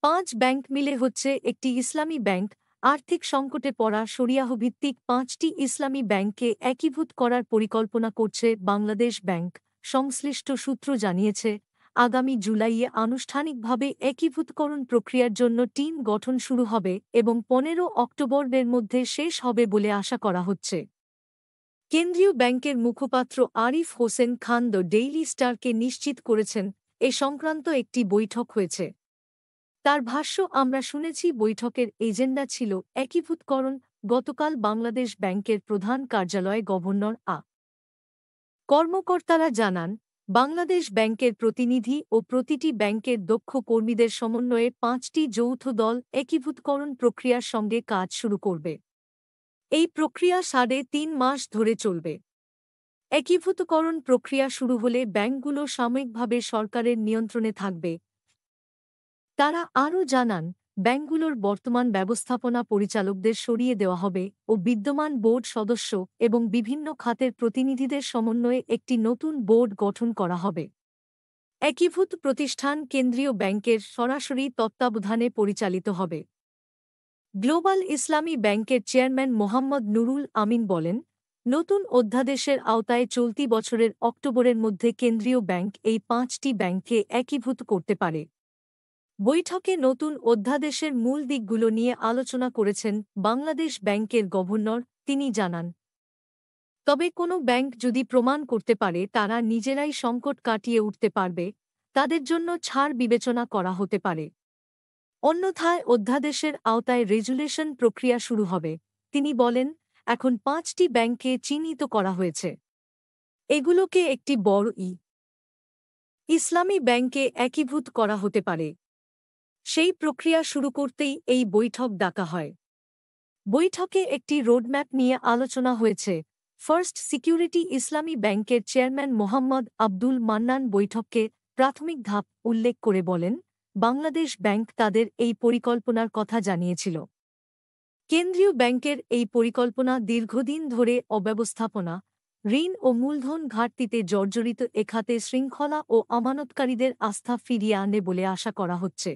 5 bank মিলে হচ্ছে একটি ইসলামী ব্যাংক। আর্থিক সংকটে পড়া শরিয়াহভিত্তিক 5টি ইসলামী ব্যাংককে একীভূত করার পরিকল্পনা করছে বাংলাদেশ ব্যাংক, সংশ্লিষ্ট সূত্র জানিয়েছে। আগামী জুলাইয়ে আনুষ্ঠানিকভাবে একীভূতকরণ প্রক্রিয়ার জন্য টিম গঠন শুরু হবে এবং 15 অক্টোবরের মধ্যে শেষ হবে বলে আশা করা হচ্ছে। কেন্দ্রীয় ব্যাংকের মুখপাত্র আরিফ হোসেন খান দ্য ডেইলি স্টারকে নিশ্চিত করেছেন, এ সংক্রান্ত একটি বৈঠক হয়েছে। তার ভাষ্য, আমরা শুনেছি বৈঠকের এজেন্ডা ছিল একীভূতকরণ। গতকাল বাংলাদেশ ব্যাংকের প্রধান কার্যালয়ে গভর্নর কর্মকর্তারা জানান, বাংলাদেশ ব্যাংকের প্রতিনিধি ও প্রতিটি ব্যাংকের দক্ষ কর্মীদের সমন্বয়ে 5টি যৌথ দল একীভূতকরণ প্রক্রিয়ার সঙ্গে কাজ শুরু করবে। এই প্রক্রিয়া 3.5 মাস ধরে চলবে। একীভূতকরণ প্রক্রিয়া শুরু হলে ব্যাংকগুলো সাময়িকভাবে সরকারের নিয়ন্ত্রণে থাকবে। তারা আরও জানান, ব্যাংকগুলোর বর্তমান ব্যবস্থাপনা পরিচালকদের সরিয়ে দেওয়া হবে ও বিদ্যমান বোর্ড সদস্য এবং বিভিন্ন খাতের প্রতিনিধিদের সমন্বয়ে একটি নতুন বোর্ড গঠন করা হবে। একীভূত প্রতিষ্ঠান কেন্দ্রীয় ব্যাংকের সরাসরি তত্ত্বাবধানে পরিচালিত হবে। গ্লোবাল ইসলামী ব্যাংকের চেয়ারম্যান মোহাম্মদ নুরুল আমিন বলেন, নতুন অধ্যাদেশের আওতায় চলতি বছরের অক্টোবরের মধ্যে কেন্দ্রীয় ব্যাংক এই 5টি ব্যাংককে একীভূত করতে পারে। বৈঠকে নতুন অধ্যাদেশের মূল দিকগুলো নিয়ে আলোচনা করেছেন বাংলাদেশ ব্যাংকের গভর্নর। তিনি জানান, তবে কোনো ব্যাংক যদি প্রমাণ করতে পারে তারা নিজেরাই সংকট কাটিয়ে উঠতে পারবে, তাদের জন্য ছাড় বিবেচনা করা হতে পারে। অন্যথায় অধ্যাদেশের আওতায় রেজুলেশন প্রক্রিয়া শুরু হবে। তিনি বলেন, এখন 5টি ব্যাংককে চিহ্নিত করা হয়েছে। এগুলোকে একটি বড় ইসলামী ব্যাংকে একীভূত করা হতে পারে। সেই প্রক্রিয়া শুরু করতেই এই বৈঠক ডাকা হয়। বৈঠকে একটি রোডম্যাপ নিয়ে আলোচনা হয়েছে। ফার্স্ট সিকিউরিটি ইসলামী ব্যাংকের চেয়ারম্যান মোহাম্মদ আব্দুল মান্নান বৈঠককে প্রাথমিক ধাপ উল্লেখ করে বলেন, বাংলাদেশ ব্যাংক তাদের এই পরিকল্পনার কথা জানিয়েছিল। কেন্দ্রীয় ব্যাংকের এই পরিকল্পনা দীর্ঘদিন ধরে অব্যবস্থাপনা, ঋণ ও মূলধন ঘাটতিতে জর্জরিত এ খাতে শৃঙ্খলা ও আমানতকারীদের আস্থা ফিরিয়ে আনে বলে আশা করা হচ্ছে।